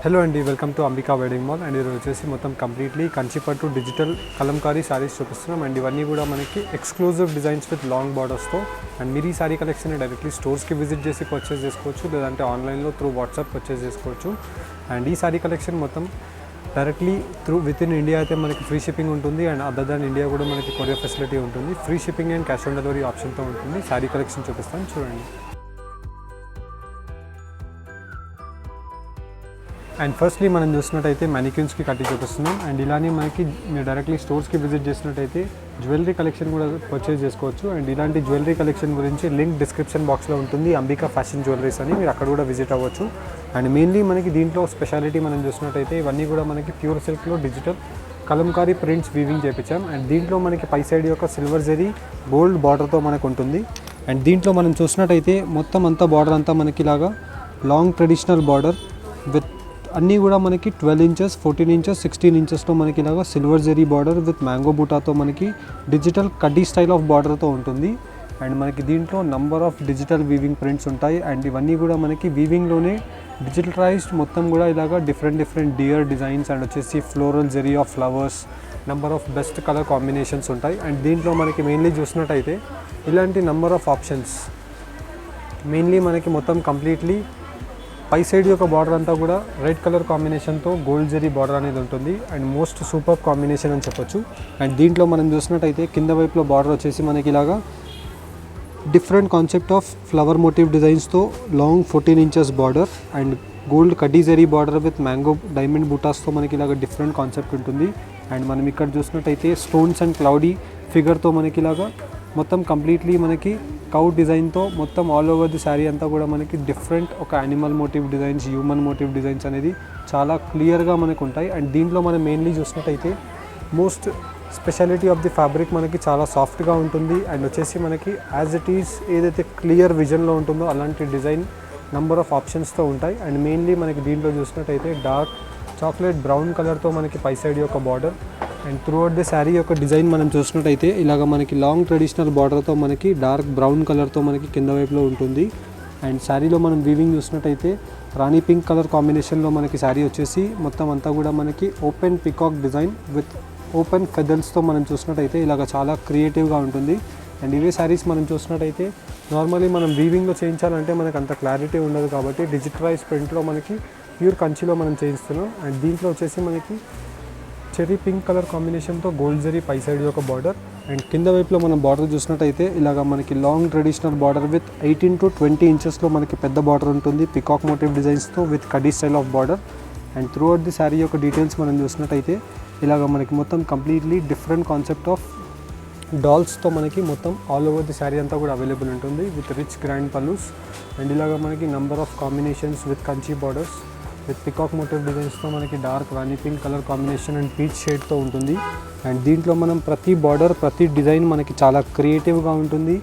Hello అండి, welcome to Ambika wedding mall. And ఈరోజు వచ్చేసి మొత్తం కంప్లీట్లీ కంచిపట్టు డిజిటల్ కలంకారీ శారీస్ చూపిస్తున్నాం. అండ్ ఇవన్నీ కూడా మనకి ఎక్స్క్లూజివ్ డిజైన్స్ విత్ లాంగ్ బార్డర్స్తో. అండ్ మీరు ఈ శారీ కలెక్షన్ డైరెక్ట్లీ స్టోర్స్కి విజిట్ చేసి పర్చేస్ చేసుకోవచ్చు, లేదంటే ఆన్లైన్లో త్రూ వాట్సాప్ పర్చేస్ చేసుకోవచ్చు. అండ్ ఈ శారీ కలెక్షన్ మొత్తం డైరెక్ట్లీ విత్ ఇన్ ఇండియా అయితే మనకి ఫ్రీ షిప్పింగ్ ఉంటుంది. అండ్ అదర్ దాన్ ఇండియా కూడా మనకి కొరియర్ ఫెసిలిటీ ఉంటుంది. Free shipping and cash on delivery ఆప్షన్తో ఉంటుంది. శారీ కలెక్షన్ చూపిస్తాను, చూడండి. అండ్ ఫస్ట్లీ మనం చూసినట్టయితే మ్యానిక్యూన్స్కి కట్టి చూపిస్తున్నాం. అండ్ ఇలానే మనకి మీరు డైరెక్ట్లీ స్టోర్స్కి విజిట్ చేసినట్టయితే జ్యువెలరీ కలెక్షన్ కూడా పర్చేస్ చేసుకోవచ్చు. అండ్ ఇలాంటి జ్యువెలరీ కలెక్షన్ గురించి లింక్ డిస్క్రిప్షన్ బాక్స్లో ఉంటుంది, అంబికా ఫ్యాషన్ జ్యువెలరీస్ అని. మీరు అక్కడ కూడా విజిట్ అవ్వచ్చు. అండ్ మెయిన్లీ మనకి దీంట్లో స్పెషాలిటీ మనం చూసినట్టయితే ఇవన్నీ కూడా మనకి ప్యూర్ సిల్క్లో డిజిటల్ కలంకారీ ప్రింట్స్ వీవింగ్ చేయించాం. అండ్ దీంట్లో మనకి పై సైడ్ యొక్క సిల్వర్ జరీ గోల్డ్ బార్డర్తో మనకు ఉంటుంది. అండ్ దీంట్లో మనం చూసినట్టయితే మొత్తం అంతా బార్డర్ అంతా మనకి ఇలాగా లాంగ్ ట్రెడిషనల్ బార్డర్ విత్ అన్నీ కూడా మనకి 12 ఇంచెస్, 14 ఇంచెస్, 16 ఇంచెస్తో మనకి ఇలాగా silver zari border with mango బూటాతో మనకి డిజిటల్ కడ్డీ స్టైల్ ఆఫ్ బార్డర్తో ఉంటుంది. అండ్ మనకి దీంట్లో number of digital weaving prints ఉంటాయి. అండ్ ఇవన్నీ కూడా మనకి వీవింగ్లోనే డిజిటలైజ్డ్ మొత్తం కూడా ఇలాగా డిఫరెంట్ డియర్ డిజైన్స్ అండ్ వచ్చేసి floral zari of flowers, number of best colour combinations ఉంటాయి. అండ్ దీంట్లో మనకి మెయిన్లీ చూసినట్టయితే ఇలాంటి నంబర్ ఆఫ్ ఆప్షన్స్. మెయిన్లీ మనకి మొత్తం కంప్లీట్లీ పై సైడ్ యొక్క బార్డర్ అంతా కూడా రెడ్ కలర్ కాంబినేషన్తో గోల్డ్ జెరీ బార్డర్ అనేది ఉంటుంది. అండ్ మోస్ట్ సూపర్ కాంబినేషన్ అని చెప్పొచ్చు. అండ్ దీంట్లో మనం చూసినట్టయితే కింద వైపులో బార్డర్ వచ్చేసి మనకి ఇలాగా different concept of flower motif డిజైన్స్తో long 14 inches border and gold కడ్డీ zari border with mango diamond బూటాస్తో మనకి ఇలాగ డిఫరెంట్ కాన్సెప్ట్ ఉంటుంది. అండ్ మనం ఇక్కడ చూసినట్టయితే స్టోన్స్ అండ్ క్లౌడీ ఫిగర్తో మనకి ఇలాగా మొత్తం కంప్లీట్లీ మనకి కౌ డిజైన్తో మొత్తం ఆల్ ఓవర్ ది శారీ అంతా కూడా మనకి డిఫరెంట్ ఒక animal motive designs, human motive designs అనేది చాలా క్లియర్గా మనకు ఉంటాయి. అండ్ దీంట్లో మనం మెయిన్లీ చూసినట్టయితే most speciality of the fabric మనకి చాలా సాఫ్ట్గా ఉంటుంది. అండ్ వచ్చేసి మనకి యాజ్ ఇట్ ఈస్ ఏదైతే క్లియర్ విజన్లో ఉంటుందో అలాంటి డిజైన్ నెంబర్ ఆఫ్ ఆప్షన్స్తో ఉంటాయి. అండ్ మెయిన్లీ మనకి దీంట్లో చూసినట్టయితే డార్క్ చాక్లెట్ బ్రౌన్ కలర్తో మనకి పై సైడ్ యొక్క border. And throughout the sari యొక్క డిజైన్ మనం చూసినట్టయితే ఇలాగ మనకి లాంగ్ ట్రెడిషనల్ బార్డర్తో మనకి డార్క్ బ్రౌన్ కలర్తో మనకి కింద వైపులో ఉంటుంది. అండ్ శారీలో మనం వీవింగ్ చూసినట్టయితే రాణి పింక్ కలర్ కాంబినేషన్లో మనకి శారీ వచ్చేసి మొత్తం అంతా కూడా మనకి open peacock design with open ఫెదర్స్తో మనం చూసినట్టయితే ఇలాగ చాలా క్రియేటివ్గా ఉంటుంది. అండ్ ఇవే శారీస్ మనం చూసినట్టయితే నార్మల్లీ మనం వీవింగ్లో చేయించాలంటే మనకు అంత క్లారిటీ ఉండదు, కాబట్టి డిజిటలైజ్ ప్రింట్లో మనకి ప్యూర్ కంచిలో మనం చేయిస్తున్నాం. అండ్ దీంట్లో వచ్చేసి మనకి చెరీ పింక్ కలర్ కాంబినేషన్తో గోల్డ్ జరీ పై సైడ్ యొక్క బార్డర్. అండ్ కింద వైపులో మనం బార్డర్ చూసినట్టయితే ఇలాగ మనకి long traditional border with 18 to 20 ఇంచెస్లో మనకి పెద్ద బార్డర్ ఉంటుంది పికాక్ మోటివ్ డిజైన్స్తో విత్ కడ్డీ style of border. And throughout the sari యొక్క డీటెయిల్స్ మనం చూసినట్టయితే ఇలాగ మనకి మొత్తం కంప్లీట్లీ డిఫరెంట్ కాన్సెప్ట్ ఆఫ్ డాల్స్తో మనకి మొత్తం ఆల్ ఓవర్ ది శారీ అంతా కూడా అవైలబుల్ ఉంటుంది with rich grand pallus. And ఇలాగ మనకి number of combinations with Kanchi borders with peacock motif డిజైన్స్తో మనకి dark rani pink colour combination and peach షేడ్తో ఉంటుంది. అండ్ దీంట్లో మనం ప్రతి బార్డర్ ప్రతి డిజైన్ మనకి చాలా క్రియేటివ్గా ఉంటుంది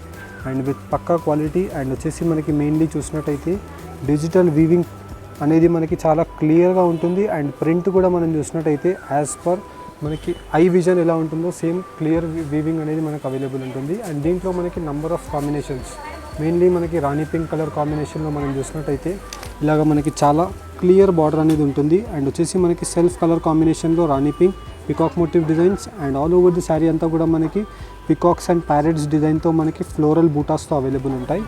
అండ్ విత్ పక్కా క్వాలిటీ. అండ్ వచ్చేసి మనకి మెయిన్లీ చూసినట్టయితే డిజిటల్ వీవింగ్ అనేది మనకి చాలా క్లియర్గా ఉంటుంది. అండ్ ప్రింట్ కూడా మనం చూసినట్టయితే యాజ్ పర్ మనకి ఐ విజన్ ఎలా ఉంటుందో సేమ్ క్లియర్ వీవింగ్ అనేది మనకు అవైలబుల్ ఉంటుంది. అండ్ దీంట్లో మనకి నంబర్ ఆఫ్ కాంబినేషన్స్ మెయిన్లీ మనకి రాణి పింక్ కలర్ కాంబినేషన్లో మనం చూసినట్టయితే ఇలాగ మనకి చాలా క్లియర్ బార్డర్ అనేది ఉంటుంది. అండ్ వచ్చేసి మనకి సెల్ఫ్ కలర్ కాంబినేషన్లో rani pink peacock motif designs and all over the sari అంతా కూడా మనకి పికాక్స్ అండ్ ప్యారెట్స్ డిజైన్తో మనకి ఫ్లోరల్ బూటాస్తో అవైలబుల్ ఉంటాయి.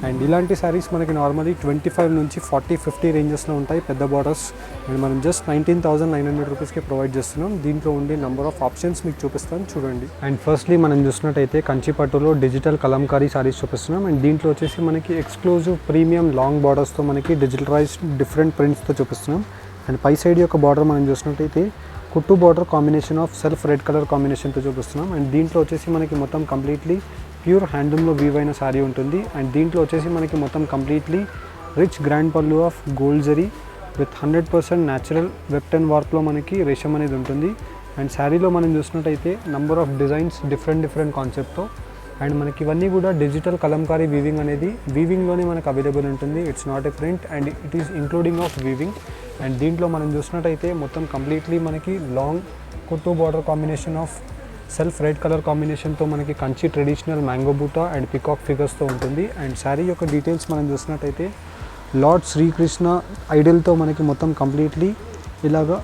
అండ్ ఇలాంటి శారీస్ మనకి నార్మల్లీ 25 నుంచి 40-50 రేంజెస్లో ఉంటాయి పెద్ద బార్డర్స్. అండ్ మనం జస్ట్ 19,900 రూపీస్కి ప్రొవైడ్ చేస్తున్నాం. దీంట్లో ఉండే నెంబర్ ఆఫ్ ఆప్షన్స్ మీకు చూపిస్తాను, చూడండి. అండ్ ఫస్ట్లీ మనం చూసినట్టయితే కంచిపట్టులో డిజిటల్ కలంకారీ శారీస్ చూపిస్తున్నాం. అండ్ దీంట్లో వచ్చేసి మనకి ఎక్స్క్లూజివ్ ప్రీమియం లాంగ్ బార్డర్స్తో మనకి డిజిటలైజ్డ్ డిఫరెంట్ ప్రింట్స్తో చూపిస్తున్నాం. అండ్ పై సైడ్ యొక్క బార్డర్ మనం చూసినట్టయితే కుట్టు border combination of self red colour కాంబినేషన్తో చూపిస్తున్నాం. అండ్ దీంట్లో వచ్చేసి మనకి మొత్తం కంప్లీట్లీ ప్యూర్ హ్యాండ్లూమ్లో వీవ్ అయిన శారీ ఉంటుంది. అండ్ దీంట్లో వచ్చేసి మనకి మొత్తం completely rich grand pallu of gold zari with 100% natural వెబ్టన్ వర్క్లో మనకి రేషం అనేది ఉంటుంది. అండ్ శారీలో మనం చూసినట్టయితే నంబర్ ఆఫ్ డిజైన్స్ డిఫరెంట్ కాన్సెప్ట్తో. అండ్ మనకి ఇవన్నీ కూడా డిజిటల్ కలంకారీ వీవింగ్ అనేది వీవింగ్లోనే మనకు అవైలబుల్ ఉంటుంది. It's not a print and it is including of weaving. And దీంట్లో మనం చూసినట్టయితే మొత్తం కంప్లీట్లీ మనకి లాంగ్ కుట్టు border combination of self red colour కాంబినేషన్తో మనకి కంచి ట్రెడిషనల్ మ్యాంగో బూటా అండ్ పికాక్ ఫిగర్స్తో ఉంటుంది. అండ్ శారీ యొక్క డీటెయిల్స్ మనం చూసినట్టయితే లార్డ్ శ్రీకృష్ణ ఐడల్తో మనకి మొత్తం కంప్లీట్లీ ఇలాగా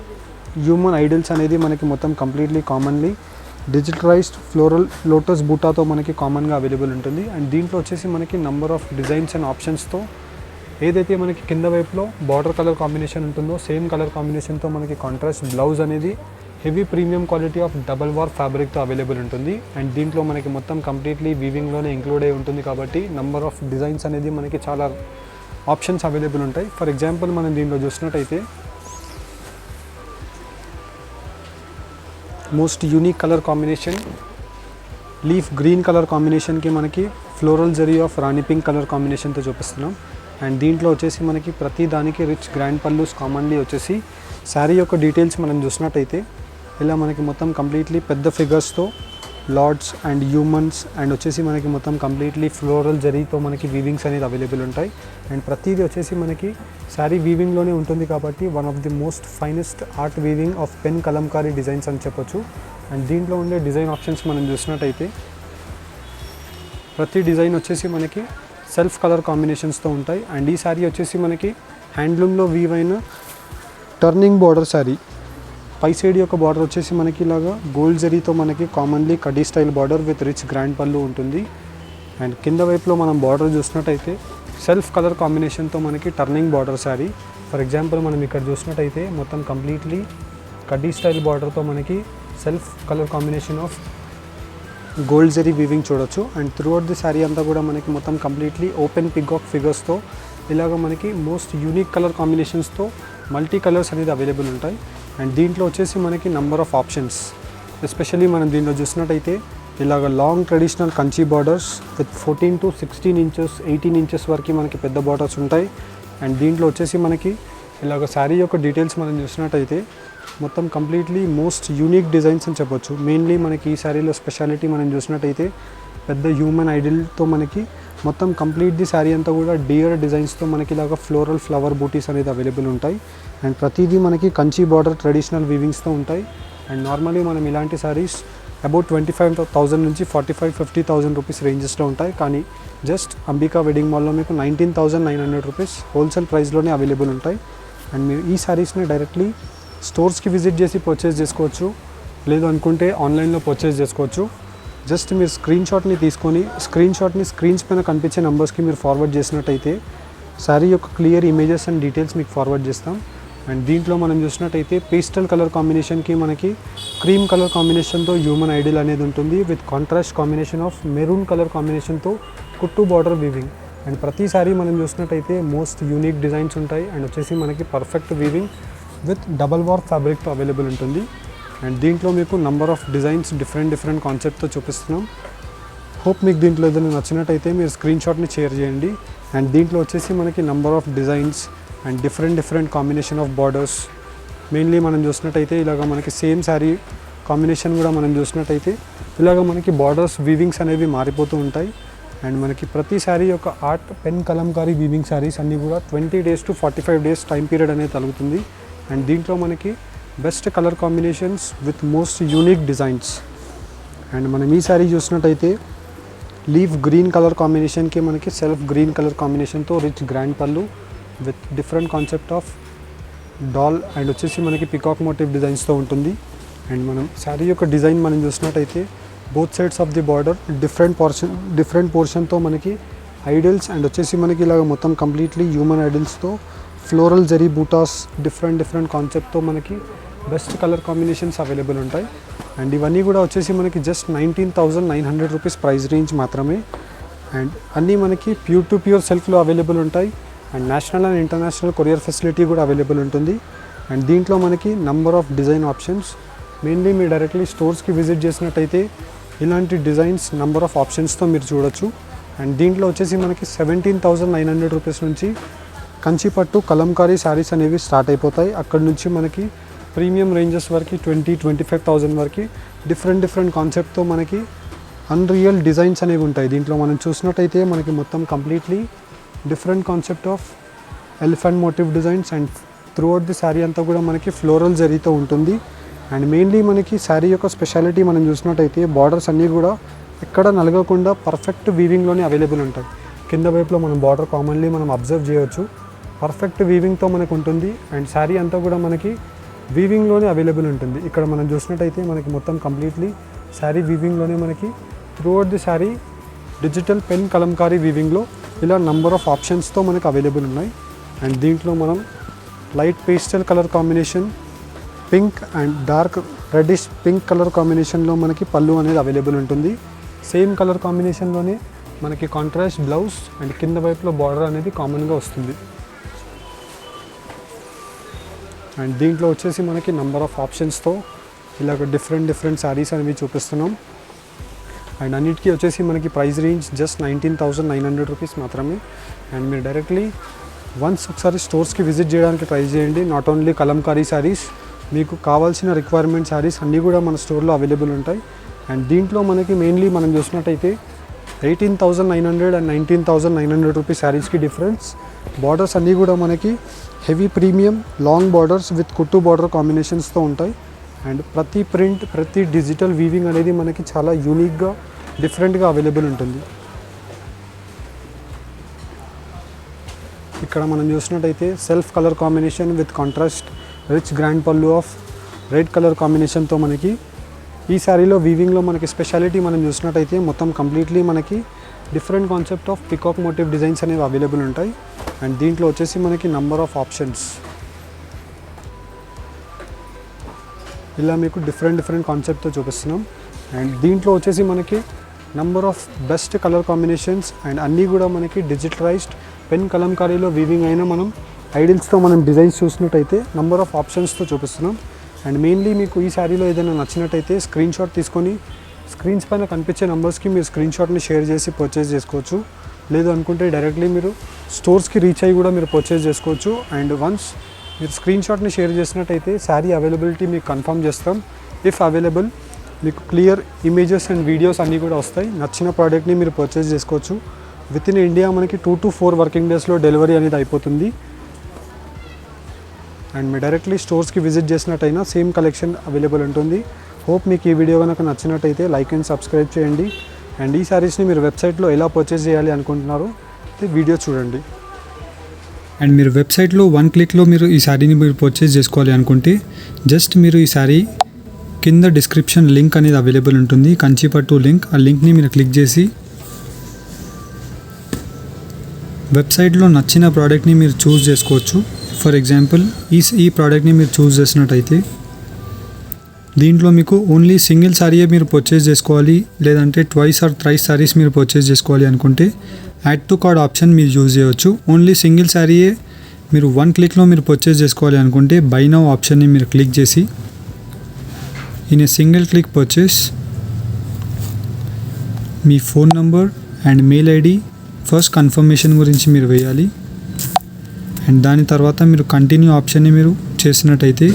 హ్యూమన్ ఐడల్స్ అనేది మనకి మొత్తం completely commonly digitalized floral lotus బూటాతో మనకి కామన్గా అవైలబుల్ ఉంటుంది. అండ్ దీంట్లో వచ్చేసి మనకి నంబర్ ఆఫ్ డిజైన్స్ అండ్ ఆప్షన్స్తో ఏదైతే మనకి కింద వైపులో బార్డర్ కలర్ కాంబినేషన్ ఉంటుందో సేమ్ కలర్ కాంబినేషన్తో మనకి కాంట్రాస్ట్ బ్లౌజ్ అనేది heavy premium quality of double warp ఫ్యాబ్రిక్తో అవైలబుల్ ఉంటుంది. అండ్ దీంట్లో మనకి మొత్తం కంప్లీట్లీ వీవింగ్లోనే ఇంక్లూడ్ అయి ఉంటుంది కాబట్టి నంబర్ ఆఫ్ డిజైన్స్ అనేది మనకి చాలా ఆప్షన్స్ అవైలబుల్ ఉంటాయి. ఫర్ ఎగ్జాంపుల్ మనం దీంట్లో చూసినట్టయితే most unique colour combination leaf green colour కాంబినేషన్కి మనకి floral zari of rani pink colour కాంబినేషన్తో చూపిస్తున్నాం. అండ్ దీంట్లో వచ్చేసి మనకి ప్రతి దానికి రిచ్ గ్రాండ్ పల్లూస్ కామన్లీ వచ్చేసి శారీ యొక్క డీటెయిల్స్ మనం చూసినట్టయితే ఇలా మనకి మొత్తం కంప్లీట్లీ పెద్ద ఫిగర్స్తో లార్డ్స్ అండ్ హ్యూమన్స్ అండ్ వచ్చేసి మనకి మొత్తం కంప్లీట్లీ ఫ్లోరల్ జరీతో మనకి వీవింగ్స్ అనేది అవైలబుల్ ఉంటాయి. అండ్ ప్రతిదీ వచ్చేసి మనకి శారీ వీవింగ్లోనే ఉంటుంది కాబట్టి one of the most finest art weaving of pen Kalamkari designs అని చెప్పొచ్చు. అండ్ దీంట్లో ఉండే డిజైన్ ఆప్షన్స్ మనం చూసినట్టయితే ప్రతి డిజైన్ వచ్చేసి మనకి సెల్ఫ్ కలర్ కాంబినేషన్స్తో ఉంటాయి. అండ్ ఈ శారీ వచ్చేసి మనకి హ్యాండ్లూమ్లో వీవ్ అయిన టర్నింగ్ బార్డర్ శారీ. పై సైడ్ యొక్క బార్డర్ వచ్చేసి మనకి ఇలాగా గోల్డ్ జరీతో మనకి కామన్లీ కడ్డీ style border with rich grand పళ్ళు ఉంటుంది. అండ్ కింద వైపులో మనం బార్డర్ చూసినట్టయితే సెల్ఫ్ కలర్ కాంబినేషన్తో మనకి turning border sari. For example మనం ఇక్కడ చూసినట్టయితే మొత్తం కంప్లీట్లీ కడ్డీ స్టైల్ బార్డర్తో మనకి self colour combination of gold zari weaving చూడొచ్చు. అండ్ త్రూఅవుట్ ది శారీ అంతా కూడా మనకి మొత్తం కంప్లీట్లీ ఓపెన్ పికాక్ ఫిగర్స్తో ఇలాగ మనకి మోస్ట్ యూనిక్ కలర్ కాంబినేషన్స్తో మల్టీ కలర్స్ అనేది అవైలబుల్ ఉంటాయి. అండ్ దీంట్లో వచ్చేసి మనకి నంబర్ ఆఫ్ ఆప్షన్స్ ఎస్పెషల్లీ మనం దీంట్లో చూసినట్టయితే ఇలాగ long traditional Kanchi borders with 14 to 16 inches 18 inches వరకు మనకి పెద్ద బార్డర్స్ ఉంటాయి. అండ్ దీంట్లో వచ్చేసి మనకి ఇలాగ శారీ యొక్క డీటెయిల్స్ మనం చూసినట్టయితే మొత్తం కంప్లీట్లీ మోస్ట్ యూనిక్ డిజైన్స్ అని చెప్పొచ్చు. మెయిన్లీ మనకి ఈ శారీలో స్పెషాలిటీ మనం చూసినట్టయితే పెద్ద హ్యూమన్ ఐడల్తో మనకి మొత్తం కంప్లీట్ ది శారీ అంతా కూడా డియర్ డిజైన్స్తో మనకి ఇలాగ ఫ్లోరల్ ఫ్లవర్ బూటీస్ అనేది అవైలబుల్ ఉంటాయి. అండ్ ప్రతిదీ మనకి కంచి బార్డర్ ట్రెడిషనల్ వీవింగ్స్తో ఉంటాయి. అండ్ నార్మల్లీ మనం ఇలాంటి శారీస్ అబౌట్ 25,000 నుంచి 45,000-50,000 రూపీస్ రేంజెస్లో ఉంటాయి. కానీ జస్ట్ అంబికా వెడ్డింగ్ మాల్లో మీకు 19,900 రూపీస్ హోల్సేల్ ప్రైస్లోనే అవైలబుల్ ఉంటాయి. అండ్ మీరు ఈ శారీస్ని డైరెక్ట్లీ స్టోర్స్కి విజిట్ చేసి పర్చేస్ చేసుకోవచ్చు, లేదు అనుకుంటే ఆన్లైన్లో పర్చేస్ చేసుకోవచ్చు. జస్ట్ మీరు స్క్రీన్ షాట్ని స్క్రీన్స్ పైన కనిపించే నెంబర్స్కి మీరు ఫార్వర్డ్ చేసినట్టయితే శారీ యొక్క క్లియర్ ఇమేజెస్ అండ్ డీటెయిల్స్ మీకు ఫార్వర్డ్ చేస్తాం. అండ్ దీంట్లో మనం చూసినట్టయితే పేస్టల్ కలర్ కాంబినేషన్కి మనకి క్రీమ్ కలర్ కాంబినేషన్తో హ్యూమన్ ఐడిల్ అనేది ఉంటుంది with contrast combination of maroon colour కాంబినేషన్తో కుట్టు బార్డర్ వీవింగ్. అండ్ ప్రతి సారీ మనం చూసినట్టయితే మోస్ట్ యూనిక్ డిజైన్స్ ఉంటాయి. అండ్ వచ్చేసి మనకి perfect weaving with double warp ఫ్యాబ్రిక్తో అవైలబుల్ ఉంటుంది. అండ్ దీంట్లో మీకు నంబర్ ఆఫ్ డిజైన్స్ డిఫరెంట్ కాన్సెప్ట్తో చూపిస్తున్నాం. హోప్ మీకు దీంట్లో ఏదైనా నచ్చినట్టయితే మీరు స్క్రీన్ షాట్ని షేర్ చేయండి. అండ్ దీంట్లో వచ్చేసి మనకి number of designs and different combination of borders. Mainly మనం చూసినట్టయితే ఇలాగ మనకి సేమ్ శారీ కాంబినేషన్ కూడా మనం చూసినట్టయితే ఇలాగ మనకి బార్డర్స్ వీవింగ్స్ అనేవి మారిపోతూ ఉంటాయి. అండ్ మనకి ప్రతి శారీ యొక్క art pen Kalamkari weaving saris అన్నీ కూడా 20 days to 45 days time period అనేది తగ్గుతుంది. అండ్ దీంట్లో మనకి best colour combinations with most unique designs. And మనం ఈ శారీ చూసినట్టయితే లీఫ్ గ్రీన్ కలర్ కాంబినేషన్కి మనకి సెల్ఫ్ గ్రీన్ కలర్ కాంబినేషన్తో rich grand pallu with different concept of doll and వచ్చేసి మనకి పికాక్ మోటివ్ డిజైన్స్తో ఉంటుంది. అండ్ మనం శారీ యొక్క డిజైన్ మనం చూసినట్టయితే both sides of the border different పోర్షన్తో మనకి ఐడల్స్ అండ్ వచ్చేసి మనకి ఇలాగ మొత్తం కంప్లీట్లీ హ్యూమన్ ఐడల్స్తో ఫ్లోరల్ జరీ బూటాస్ డిఫరెంట్ కాన్సెప్ట్తో మనకి బెస్ట్ కలర్ కాంబినేషన్స్ అవైలబుల్ ఉంటాయి. అండ్ ఇవన్నీ కూడా వచ్చేసి మనకి జస్ట్ 19,900 రూపీస్ ప్రైస్ రేంజ్ మాత్రమే. అండ్ అన్నీ మనకి ప్యూర్ టు ప్యూర్ సెల్ఫ్లో అవైలబుల్ ఉంటాయి. And national and international courier facility కూడా అవైలబుల్ ఉంటుంది. అండ్ దీంట్లో మనకి number of design options. Mainly మీరు డైరెక్ట్లీ స్టోర్స్కి విజిట్ చేసినట్టయితే ఇలాంటి డిజైన్స్ నంబర్ ఆఫ్ ఆప్షన్స్తో మీరు చూడొచ్చు. అండ్ దీంట్లో వచ్చేసి మనకి 17,900 రూపీస్ నుంచి కంచిపట్టు కలంకారీ శారీస్ అనేవి స్టార్ట్ అయిపోతాయి. అక్కడ నుంచి మనకి ప్రీమియం రేంజెస్ వరకు 20,000-25,000 వరకు డిఫరెంట్ కాన్సెప్ట్తో మనకి అన్రియల్ డిజైన్స్ అనేవి ఉంటాయి. దీంట్లో మనం చూసినట్టయితే మనకి మొత్తం completely different concept of elephant motive designs and throughout the sari అంతా కూడా మనకి ఫ్లోరల్ జరీతో ఉంటుంది. అండ్ మెయిన్లీ మనకి శారీ యొక్క స్పెషాలిటీ మనం చూసినట్టయితే బార్డర్స్ అన్నీ కూడా ఎక్కడ నలగకుండా పర్ఫెక్ట్ వీవింగ్లోనే అవైలబుల్ ఉంటాయి. కింద వైపులో మనం బార్డర్ కామన్లీ మనం అబ్జర్వ్ చేయవచ్చు. పర్ఫెక్ట్ వీవింగ్తో మనకు ఉంటుంది. అండ్ శారీ అంతా కూడా మనకి వీవింగ్లోనే అవైలబుల్ ఉంటుంది. ఇక్కడ మనం చూసినట్టయితే మనకి మొత్తం కంప్లీట్లీ శారీ వీవింగ్లోనే మనకి throughout the sari digital pen kalamkari వీవింగ్లో ఇలా నంబర్ ఆఫ్ ఆప్షన్స్తో మనకు అవైలబుల్ ఉన్నాయి. అండ్ దీంట్లో మనం light pastel colour combination, pink and dark reddish pink colour కాంబినేషన్లో మనకి పళ్ళు అనేది అవైలబుల్ ఉంటుంది. సేమ్ కలర్ కాంబినేషన్లోనే మనకి కాంట్రాస్ట్ బ్లౌజ్ అండ్ కింద వైపులో బార్డర్ అనేది కామన్గా వస్తుంది. అండ్ దీంట్లో వచ్చేసి మనకి నంబర్ ఆఫ్ ఆప్షన్స్తో ఇలాగ డిఫరెంట్ శారీస్ అనేవి చూపిస్తున్నాం. అండ్ అన్నిటికీ వచ్చేసి మనకి ప్రైస్ రేంజ్ జస్ట్ 19,900 రూపీస్ మాత్రమే. అండ్ మీరు డైరెక్ట్లీ వన్స్ ఒకసారి స్టోర్స్కి విజిట్ చేయడానికి ట్రై చేయండి. నాట్ ఓన్లీ కలంకారీ శారీస్, మీకు కావాల్సిన రిక్వైర్మెంట్ శారీస్ అన్నీ కూడా మన స్టోర్లో అవైలబుల్ ఉంటాయి. అండ్ దీంట్లో మనకి మెయిన్లీ మనం చూసినట్టయితే 18,900 అండ్ 19,900 రూపీస్ శారీస్కి డిఫరెన్స్. బార్డర్స్ అన్నీ కూడా మనకి heavy premium long borders with కుట్టు బార్డర్ కాంబినేషన్స్తో ఉంటాయి. అండ్ ప్రతి ప్రింట్, ప్రతి డిజిటల్ వీవింగ్ అనేది మనకి చాలా యూనిక్గా డిఫరెంట్గా అవైలబుల్ ఉంటుంది. ఇక్కడ మనం చూసినట్టయితే self colour combination with contrast rich grand పళ్ళు ఆఫ్ రెడ్ కలర్ కాంబినేషన్తో మనకి ఈ శారీలో వీవింగ్లో మనకి స్పెషాలిటీ మనం చూసినట్టయితే మొత్తం కంప్లీట్లీ మనకి different concept of peacock motif designs అనేవి అవైలబుల్ ఉంటాయి. అండ్ దీంట్లో వచ్చేసి మనకి నంబర్ ఆఫ్ ఆప్షన్స్ ఇలా మీకు డిఫరెంట్ కాన్సెప్ట్తో చూపిస్తున్నాం. అండ్ దీంట్లో వచ్చేసి మనకి number of best colour combinations and అన్నీ కూడా మనకి డిజిటలైజ్డ్ పెన్ కలంకారీలో వీవింగ్ అయినా మనం ఐడిల్స్తో మనం డిజైన్స్ చూసినట్టయితే నంబర్ ఆఫ్ ఆప్షన్స్తో చూపిస్తున్నాం. అండ్ మెయిన్లీ మీకు ఈ శారీలో ఏదైనా నచ్చినట్టయితే స్క్రీన్ షాట్ తీసుకొని స్క్రీన్స్ పైన కనిపించే నెంబర్స్కి మీరు స్క్రీన్ షాట్ని షేర్ చేసి పర్చేస్ చేసుకోవచ్చు. లేదు అనుకుంటే డైరెక్ట్లీ మీరు స్టోర్స్కి రీచ్ అయ్యి కూడా మీరు పర్చేస్ చేసుకోవచ్చు. అండ్ వన్స్ మీరు స్క్రీన్ షాట్ని షేర్ చేసినట్టయితే శారీ అవైలబిలిటీ మీకు కన్ఫర్మ్ చేస్తాం. ఇఫ్ అవైలబుల్ మీకు క్లియర్ ఇమేజెస్ అండ్ వీడియోస్ అన్నీ కూడా వస్తాయి. నచ్చిన ప్రోడక్ట్ని మీరు పర్చేస్ చేసుకోవచ్చు. విత్ ఇన్ ఇండియా మనకి 2 to 4 వర్కింగ్ డేస్లో డెలివరీ అనేది అయిపోతుంది. అండ్ మీరు డైరెక్ట్లీ స్టోర్స్కి విజిట్ చేసినట్టయినా సేమ్ కలెక్షన్ అవైలబుల్ ఉంటుంది. హోప్ మీకు ఈ వీడియో కనుక నచ్చినట్టయితే లైక్ అండ్ సబ్స్క్రైబ్ చేయండి. అండ్ ఈ శారీస్ని మీరు వెబ్సైట్లో ఎలా పర్చేస్ చేయాలి అనుకుంటున్నారో వీడియో చూడండి. అండ్ మీరు వెబ్సైట్లో 1 క్లిక్లో మీరు ఈ శారీని మీరు పర్చేస్ చేసుకోవాలి అనుకుంటే జస్ట్ మీరు ఈ శారీ కింద డిస్క్రిప్షన్ లింక్ అనేది అవైలబుల్ ఉంటుంది, కంచిపట్టు లింక్. ఆ లింక్ని మీరు క్లిక్ చేసి వెబ్సైట్లో నచ్చిన ప్రోడక్ట్ని మీరు చూస్ చేసుకోవచ్చు. ఫర్ ఎగ్జాంపుల్ ఈ ప్రోడక్ట్ని మీరు చూస్ చేసినట్టయితే దీంట్లో మీకు ఓన్లీ సింగిల్ శారీయే మీరు పర్చేస్ చేసుకోవాలి, లేదంటే ట్వైస్ ఆర్ థ్రైస్ శారీస్ మీరు పర్చేస్ చేసుకోవాలి అనుకుంటే యాడ్ టు కార్డ్ ఆప్షన్ మీరు యూజ్ చేయవచ్చు. ఓన్లీ సింగిల్ శారీయే మీరు 1 క్లిక్లో మీరు పర్చేస్ చేసుకోవాలి అనుకుంటే బై నౌ ఆప్షన్ని మీరు క్లిక్ చేసి in a single click purchase me phone number and mail ID first confirmation గురించి మీరు వేయాలి. అండ్ దాని తర్వాత మీరు కంటిన్యూ ఆప్షన్ని మీరు చేసినట్టయితే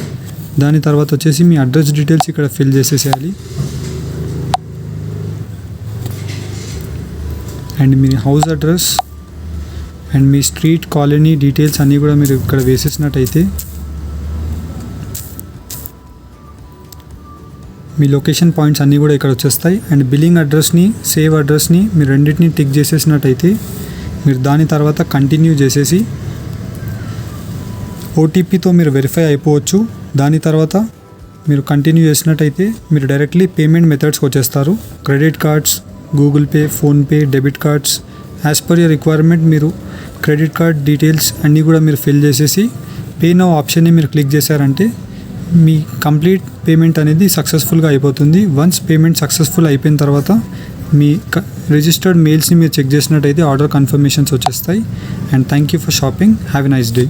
దాని తర్వాత వచ్చేసి మీ అడ్రస్ డీటెయిల్స్ ఇక్కడ ఫిల్ చేసేసేయాలి. అండ్ మీ హౌస్ అడ్రస్ అండ్ మీ స్ట్రీట్ కాలనీ డీటెయిల్స్ అన్నీ కూడా మీరు ఇక్కడ వేసేసినట్టయితే మీ లొకేషన్ పాయింట్స్ అన్నీ కూడా ఇక్కడ వచ్చేస్తాయి. అండ్ బిల్లింగ్ అడ్రస్ని, సేవ్ అడ్రస్ని మీరు రెండింటిని టిక్ చేసేసినట్టయితే మీరు దాని తర్వాత కంటిన్యూ చేసేసి ఓటీపీతో మీరు వెరిఫై అయిపోవచ్చు. దాని తర్వాత మీరు కంటిన్యూ చేసినట్టయితే మీరు డైరెక్ట్లీ పేమెంట్ మెథడ్స్కి వచ్చేస్తారు. Credit cards, Google pay, PhonePe, debit cards, as per your requirement మీరు క్రెడిట్ కార్డ్ డీటెయిల్స్ అన్నీ కూడా మీరు ఫిల్ చేసేసి పే నౌ ఆప్షన్ని మీరు క్లిక్ చేశారంటే మీ కంప్లీట్ పేమెంట్ అనేది సక్సెస్ఫుల్గా అయిపోతుంది. వన్స్ పేమెంట్ సక్సెస్ఫుల్ అయిపోయిన తర్వాత మీ రిజిస్టర్డ్ మెయిల్స్ని మీరు చెక్ చేసినట్టయితే ఆర్డర్ కన్ఫర్మేషన్స్ వచ్చేస్తాయి. And thank you for shopping. Have a nice day.